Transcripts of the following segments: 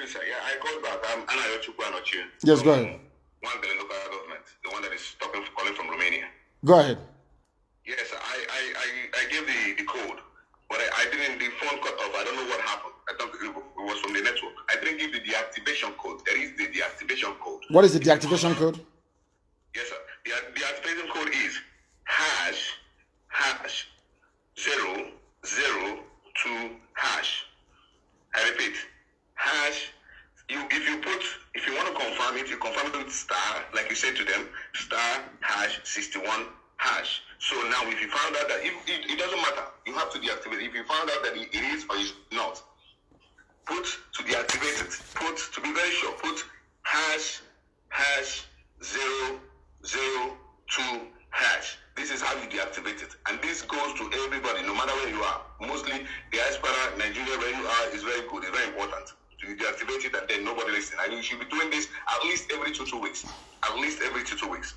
Definitely, sir. Yeah, I called back. I'm Anna Yochukwu. Yes, go ahead. One the local government, the one that is calling from Romania. Go ahead. Yes, I gave the code, but I didn't. The phone cut off. I don't know what happened. I thought it was from the network. I didn't give the deactivation code. There is the deactivation code. What is the deactivation code? Yes, sir. The deactivation code is hash 002 hash. I repeat, hash. If you want to confirm it, you confirm it with star, like you said to them, star hash 61 hash. So now, if you found out that it doesn't matter, you have to deactivate it. If you found out that it is or is not, put to deactivate it. Put to be very sure. Put hash 002 hash. This is how you deactivate it, and this goes to everybody, no matter where you are. Mostly diaspora, Nigeria, where you are, is very good. It's very important. You deactivate it, and then nobody listens. And you should be doing this at least every two weeks. At least every two weeks.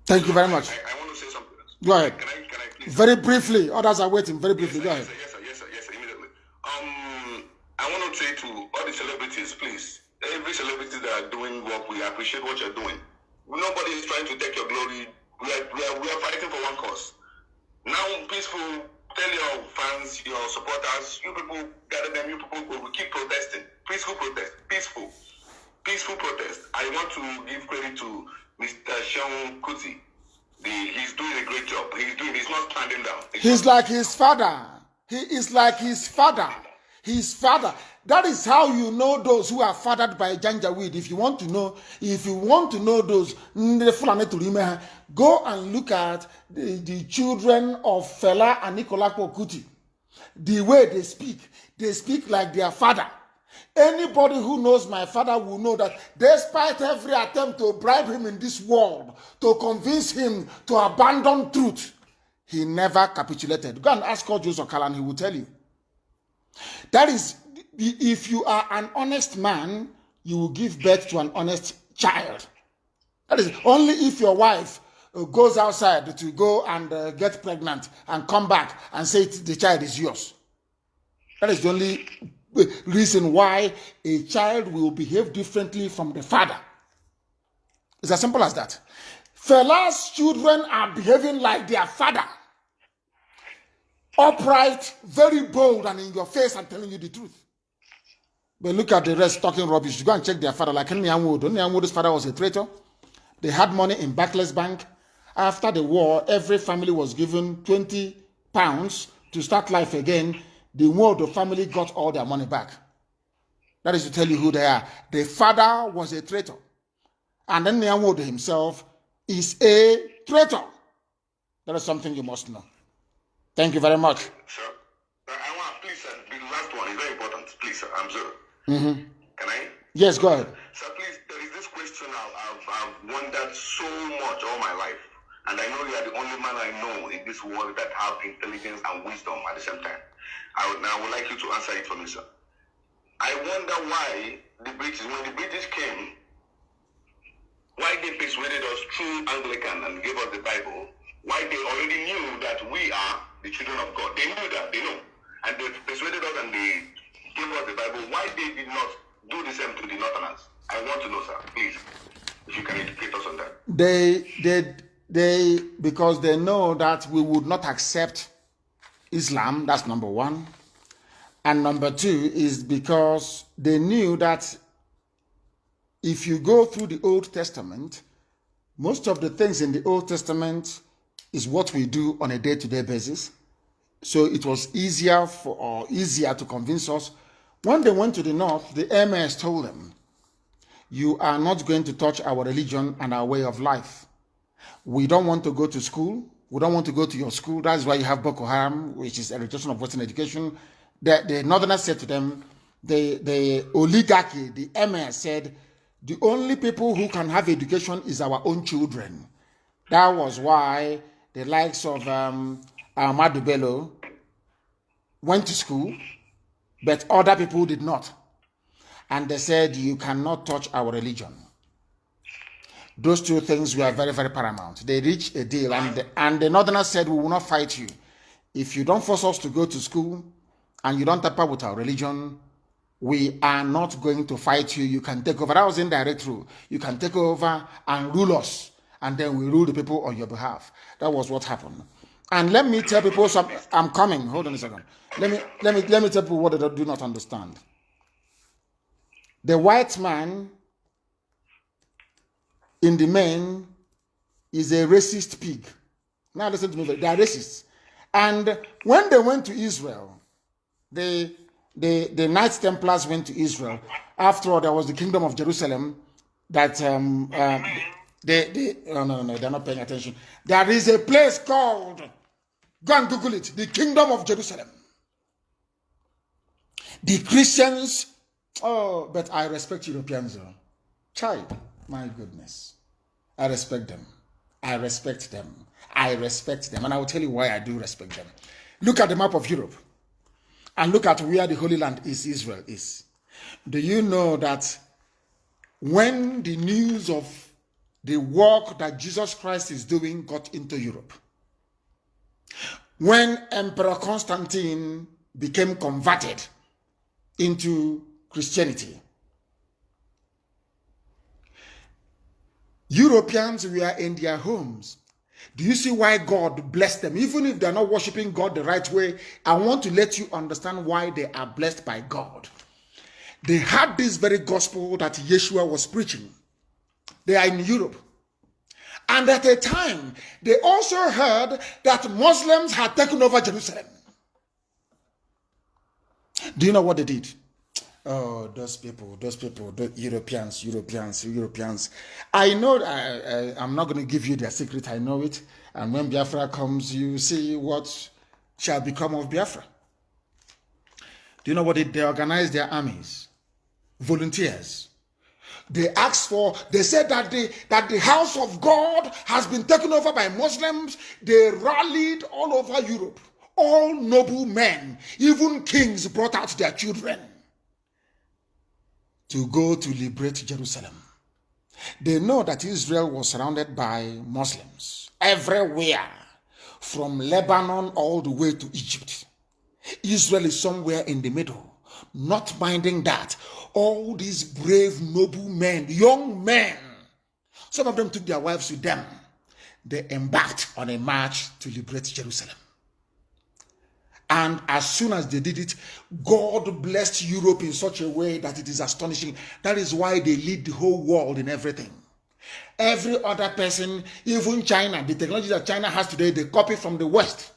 Thank you very much. I want to say something else. Go ahead. Can I please? Very briefly. Others are waiting. Very briefly. Go ahead. Yes, sir. Immediately. I want to say to all the celebrities, please. Every celebrity that are doing work, we appreciate what you're doing. Nobody is trying to take your glory. We are fighting for one cause. Now, peaceful. Tell your fans, your supporters, you people gather them, you people will keep protesting. Peaceful protest. Peaceful protest. I want to give credit to Mr. Sean Kuti. He's doing a great job. He's not standing down. He's like his father. He is like his father. His father. That is how you know those who are fathered by Janjaweed. If you want to know those, go and look at the children of Fela and Nicola Kuti. The way they speak like their father. Anybody who knows my father will know that despite every attempt to bribe him in this world, to convince him to abandon truth, he never capitulated. Go and ask Joseph Okalan, he will tell you. That is, if you are an honest man, you will give birth to an honest child. That is only if your wife goes outside to go and get pregnant and come back and say the child is yours. That is the only reason why a child will behave differently from the father. It's as simple as that. Fela's children are behaving like their father. Upright, very bold, and in your face and telling you the truth. But look at the rest talking rubbish. Go and check their father. Like Nyanwood's father was a traitor. They had money in Barclays Bank. After the war, every family was given £20 to start life again. The Nwodo family got all their money back. That is to tell you who they are. The father was a traitor. And then Nyanwodo himself is a traitor. That is something you must know. Thank you very much. Sir, I want, please, sir, the last one is very important. Please, sir, I'm sorry. Can I? Yes, go ahead. Sir, please, there is this question I've wondered so much all my life. And I know you are the only man I know in this world that have intelligence and wisdom at the same time. I would like you to answer it for me, sir. I wonder why when the British came, why they persuaded us through Anglican and gave us the Bible, why they already knew that we are the children of God. They knew that, they know. And they persuaded us and they gave us the Bible. Why they did not do the same to the Northerners? I want to know, sir, please, if you can educate us on that. Because they know that we would not accept Islam, that's number one. And number two is because they knew that if you go through the Old Testament, most of the things in the Old Testament is what we do on a day-to-day basis. So it was easier to convince us. When they went to the north, the MS told them, you are not going to touch our religion and our way of life. We don't want to go to school. We don't want to go to your school. That's why you have Boko Haram, which is a rejection of Western education. The Northerners said to them, the oligarchy, the MS said, the only people who can have education is our own children. That was why the likes of Ahmadu Bello went to school, but other people did not. And they said, you cannot touch our religion. Those two things were very, very paramount. They reached a deal, and the Northerners said, we will not fight you. If you don't force us to go to school, and you don't tamper with our religion, we are not going to fight you. You can take over. That was indirect rule. You can take over and rule us, and then we rule the people on your behalf. That was what happened. And let me tell people something. I'm coming. Hold on a second. Let me tell people what they do not understand. The white man in the main is a racist pig. Now listen to me. They are racists. And when they went to Israel, the Knights Templars went to Israel. After all, there was the Kingdom of Jerusalem that no, they're not paying attention. There is a place called, go and Google it, the Kingdom of Jerusalem. The Christians, oh, but I respect Europeans. Child, my goodness. I respect them. I respect them. I respect them. And I will tell you why I do respect them. Look at the map of Europe. And look at where the Holy Land is, Israel is. Do you know that when the news of the work that Jesus Christ is doing got into Europe, when Emperor Constantine became converted into Christianity, Europeans were in their homes. Do you see why God blessed them? Even if they're not worshiping God the right way, I want to let you understand why they are blessed by God. They had this very gospel that Yeshua was preaching. They are in Europe. And at a time, they also heard that Muslims had taken over Jerusalem. Do you know what they did? Oh, those people, the Europeans. I know I'm not going to give you their secret. I know it. And when Biafra comes, you see what shall become of Biafra. Do you know what they organized their armies? Volunteers. They asked for, they said that the house of God has been taken over by Muslims. They rallied all over Europe. All noble men, even kings, brought out their children to go to liberate Jerusalem. They know that Israel was surrounded by Muslims everywhere, from Lebanon all the way to Egypt. Israel is somewhere in the middle, not minding that all these brave, noble men, young men, some of them took their wives with them. They embarked on a march to liberate Jerusalem. And as soon as they did it, God blessed Europe in such a way that it is astonishing. That is why they lead the whole world in everything. Every other person, even China, the technology that China has today, they copy from the West.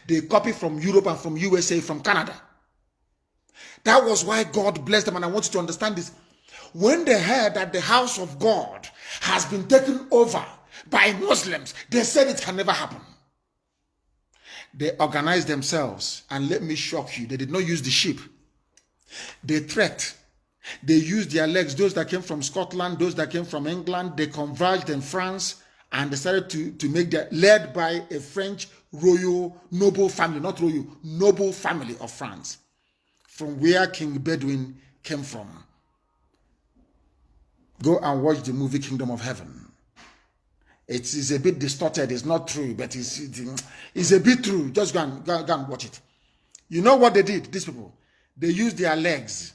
They copy from Europe and from USA, from Canada. That was why God blessed them. And I want you to understand this. When they heard that the house of God has been taken over by Muslims, they said it can never happen. They organized themselves, and let me shock you, they did not use the ship. They trekked. They used their legs, those that came from Scotland, those that came from England. They converged in France and decided to make that, led by a French royal noble family, not royal, noble family of France, from where King Bedouin came from. Go and watch the movie Kingdom of Heaven. It is a bit distorted. It's not true, but it's a bit true. Just go and watch it. You know what they did, these people? They used their legs.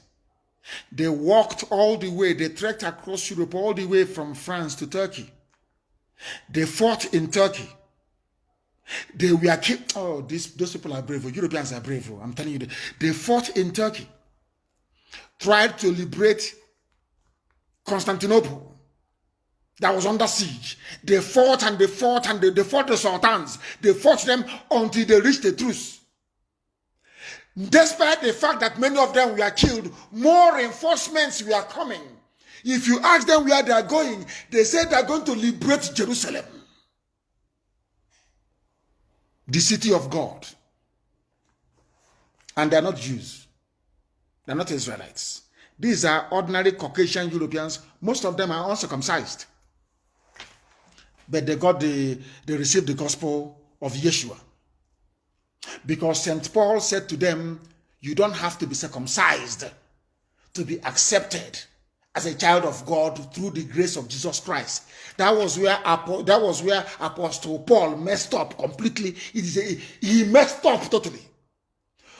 They walked all the way. They trekked across Europe all the way from France to Turkey. They fought in Turkey. They were killed. Oh, those people are brave. Europeans are brave. I'm telling you. They fought in Turkey. Tried to liberate Constantinople. That was under siege. They fought and they fought and they fought the sultans. They fought them until they reached a truce. Despite the fact that many of them were killed, more reinforcements were coming. If you ask them where they are going, they say they are going to liberate Jerusalem, the city of God. And they are not Jews. They are not Israelites. These are ordinary Caucasian Europeans. Most of them are uncircumcised. But they received the gospel of Yeshua. Because St. Paul said to them, you don't have to be circumcised to be accepted as a child of God through the grace of Jesus Christ. That was where Apostle Paul messed up completely. He messed up totally.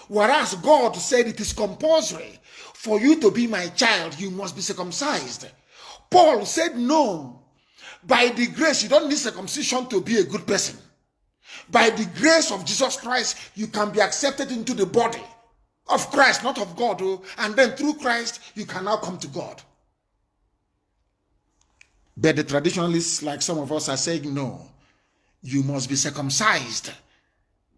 Whereas God said it is compulsory for you to be my child, you must be circumcised. Paul said no. By the grace, you don't need circumcision to be a good person. By the grace of Jesus Christ, you can be accepted into the body of Christ, not of God. And then through Christ, you can now come to God. But the traditionalists, like some of us, are saying, no, you must be circumcised.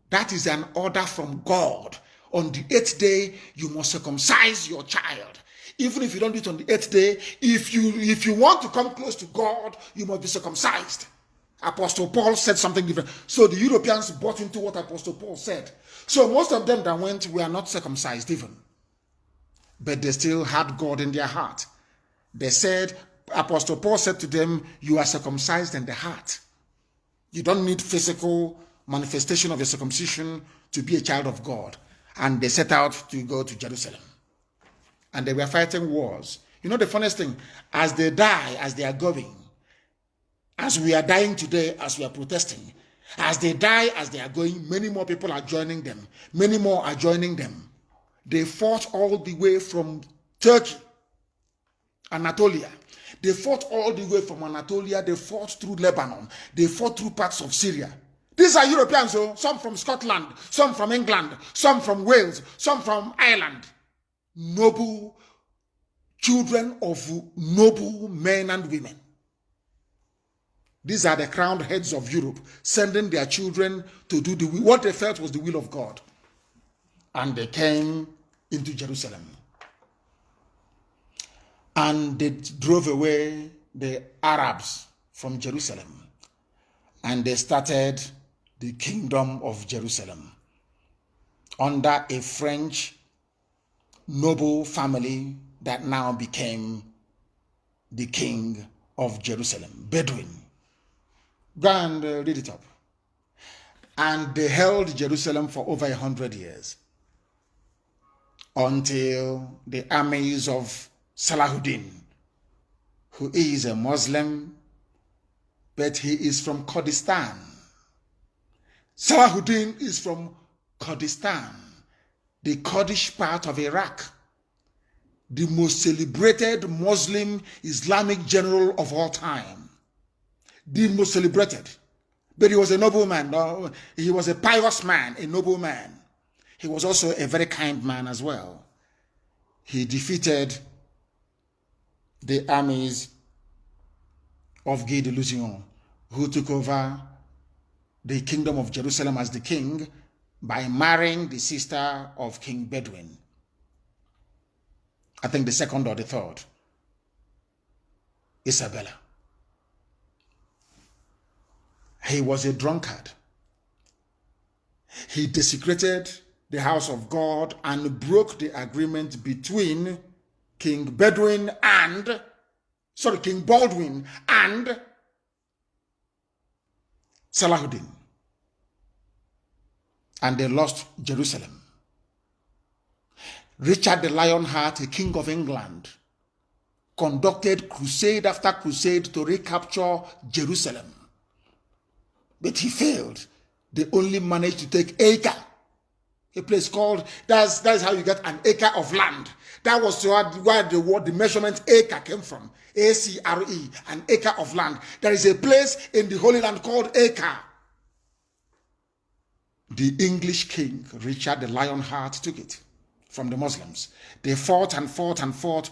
That is an order from God. On the 8th day, you must circumcise your child. Even if you don't do it on the 8th day, if you want to come close to God, you must be circumcised. Apostle Paul said something different. So the Europeans bought into what Apostle Paul said. So most of them that went were not circumcised even. But they still had God in their heart. They said, Apostle Paul said to them, you are circumcised in the heart. You don't need physical manifestation of your circumcision to be a child of God. And they set out to go to Jerusalem. And they were fighting wars. You know the funniest thing? As they die, as they are going, as we are dying today, as we are protesting, as they die, as they are going, many more people are joining them. Many more are joining them. They fought all the way from Turkey, Anatolia. They fought all the way from Anatolia. They fought through Lebanon. They fought through parts of Syria. These are Europeans, so some from Scotland, some from England, some from Wales, some from Ireland. Noble children of noble men and women. These are the crowned heads of Europe, sending their children to do what they felt was the will of God. And they came into Jerusalem. And they drove away the Arabs from Jerusalem. And they started the kingdom of Jerusalem under a French noble family that now became the king of Jerusalem, Bedouin. Go and read it up. And they held Jerusalem for over 100 years until the armies of Salahuddin, who is a Muslim, but he is from Kurdistan. Salahuddin is from Kurdistan, the Kurdish part of Iraq, the most celebrated Muslim Islamic general of all time. The most celebrated. But he was a noble man. No, he was a pious man, a noble man. He was also a very kind man as well. He defeated the armies of Guy de Lusignan, who took over the kingdom of Jerusalem as the king by marrying the sister of King Bedouin. I think the second or the third, Isabella. He was a drunkard. He desecrated the house of God and broke the agreement between King Baldwin and Salahuddin. And they lost Jerusalem. Richard the Lionheart, a king of England, conducted crusade after crusade to recapture Jerusalem. But he failed. They only managed to take Acre, a place called, that's how you get an acre of land. That was where the measurement acre came from. A-C-R-E, an acre of land. There is a place in the Holy Land called Acre. The English king, Richard the Lionheart, took it from the Muslims. They fought and fought and fought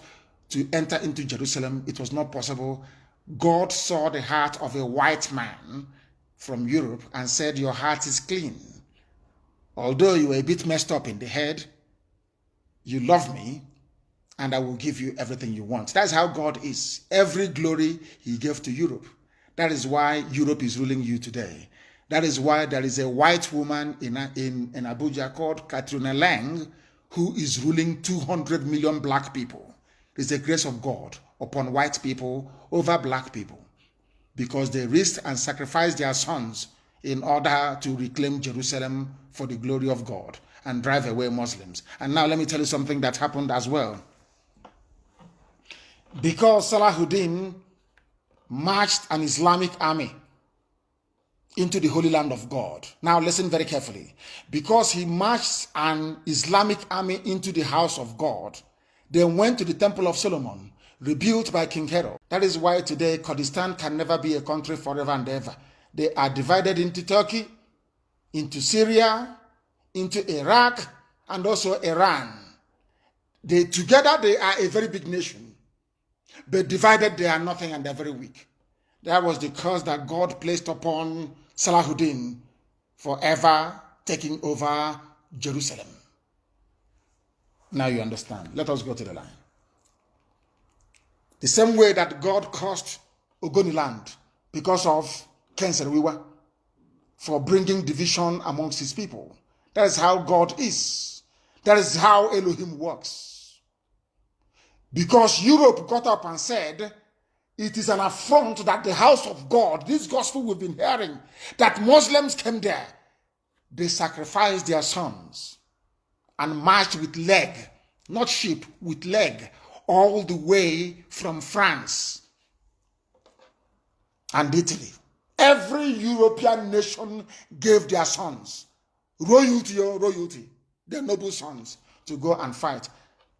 to enter into Jerusalem. It was not possible. God saw the heart of a white man from Europe and said, your heart is clean. Although you were a bit messed up in the head, you love me, and I will give you everything you want. That's how God is. Every glory he gave to Europe. That is why Europe is ruling you today. That is why there is a white woman in Abuja called Katrina Lang, who is ruling 200 million black people. It's the grace of God upon white people over black people, because they risked and sacrificed their sons in order to reclaim Jerusalem for the glory of God and drive away Muslims. And now let me tell you something that happened as well. Because Salahuddin marched an Islamic army into the Holy Land of God. Now listen very carefully. Because he marched an Islamic army into the house of God, they went to the Temple of Solomon, rebuilt by King Herod. That is why today Kurdistan can never be a country forever and ever. They are divided into Turkey, into Syria, into Iraq, and also Iran. Together they are a very big nation, but divided they are nothing and they're very weak. That was the curse that God placed upon Salahuddin, forever taking over Jerusalem. Now you understand. Let us go to the line. The same way that God cursed Ogoniland because of Kenserwiwa for bringing division amongst his people. That is how God is. That is how Elohim works. Because Europe got up and said, it is an affront that the house of God, this gospel we've been hearing, that Muslims came there, they sacrificed their sons and marched with leg, not sheep, with leg, all the way from France and Italy. Every European nation gave their sons, royalty, their noble sons, to go and fight.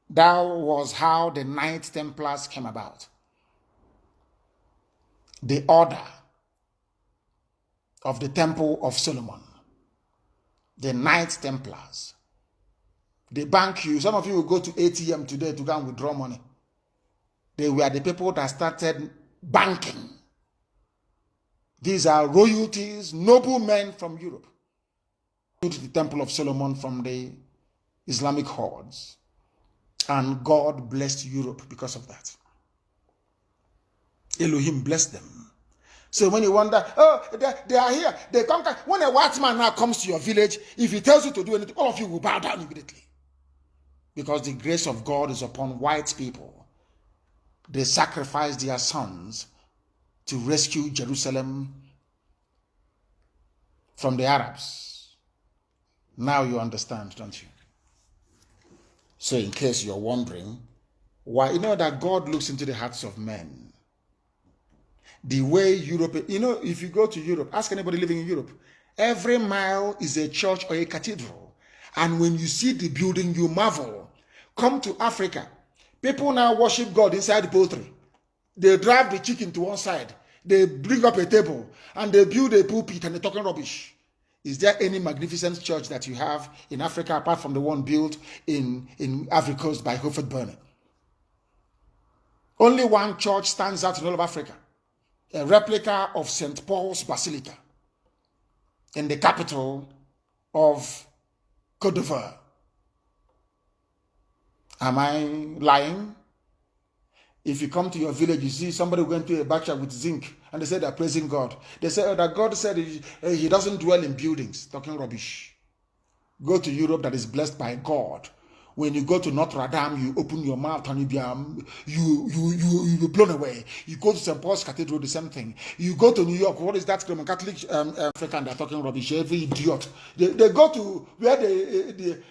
That was how the Knights Templars came about. The order of the Temple of Solomon, the Knights Templars. They bank you. Some of you will go to ATM today to go and withdraw money. They were the people that started banking. These are royalties, noblemen from Europe, to the Temple of Solomon from the Islamic hordes. And God blessed Europe because of that. Elohim blessed them. So when you wonder, oh, they are here, they conquer. When a white man now comes to your village, if he tells you to do anything, all of you will bow down immediately. Because the grace of God is upon white people. They sacrificed their sons to rescue Jerusalem from the Arabs. Now you understand, don't you? So in case you're wondering, why, you know that God looks into the hearts of men. The way Europe, you know, if you go to Europe, ask anybody living in Europe, every mile is a church or a cathedral. And when you see the building, you marvel. Come to Africa. People now worship God inside the poultry. They drive the chicken to one side. They bring up a table and they build a pulpit and they're talking rubbish. Is there any magnificent church that you have in Africa apart from the one built in Ivory Coast by Hofert Burney? Only one church stands out in all of Africa. A replica of St. Paul's Basilica in the capital of Côte d'Ivoire. Am I lying? If you come to your village, you see somebody going to a bacha with zinc, and they say they're praising God. They say that God said he doesn't dwell in buildings, talking rubbish. Go to Europe that is blessed by God. When you go to Notre Dame, you open your mouth and you'll be blown away. You go to St. Paul's Cathedral, the same thing. You go to New York, what is that Roman Catholic African, they're talking rubbish, every idiot. They go to where if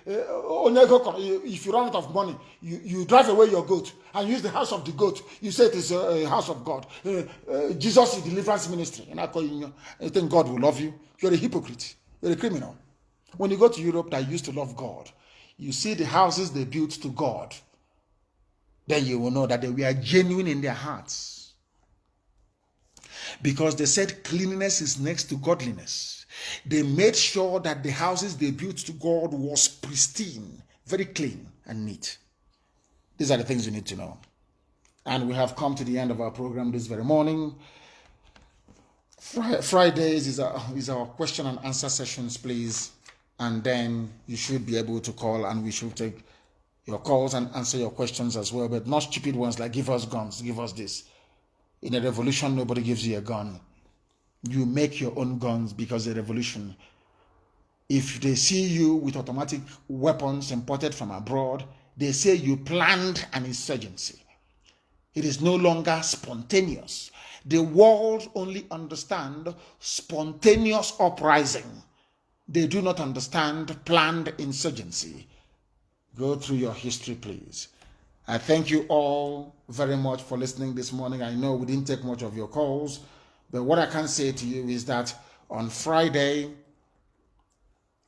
you run out of money, you drive away your goat and use the house of the goat. You say it is a house of God. Jesus is deliverance ministry. And I think God will love you. You're a hypocrite. You're a criminal. When you go to Europe that used to love God, you see the houses they built to God, then you will know that they were genuine in their hearts. Because they said cleanliness is next to godliness. They made sure that the houses they built to God was pristine, very clean and neat. These are the things you need to know. And we have come to the end of our program this very morning. Fridays is our question and answer sessions, please. And then you should be able to call and we should take your calls and answer your questions as well, but not stupid ones like give us guns, give us this. In a revolution, nobody gives you a gun. You make your own guns because the revolution. If they see you with automatic weapons imported from abroad, they say you planned an insurgency. It is no longer spontaneous. The world only understands spontaneous uprising. They do not understand planned insurgency. Go through your history, please. I thank you all very much for listening this morning. I know we didn't take much of your calls, but what I can say to you is that On Friday,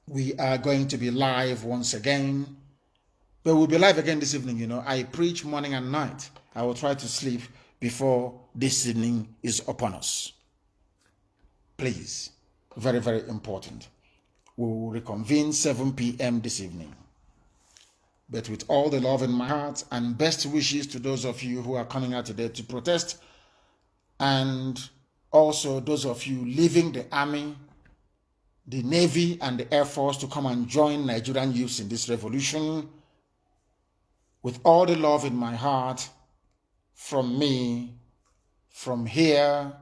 we are going to be live once again. But we'll be live again this evening. You know, I preach morning and night. I will try to sleep before this evening is upon us. Please, very, very important. We will reconvene 7 p.m. this evening. But with all the love in my heart and best wishes to those of you who are coming out today to protest, and also those of you leaving the army, the Navy, and the Air Force to come and join Nigerian youths in this revolution. With all the love in my heart, from me, from here,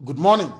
good morning.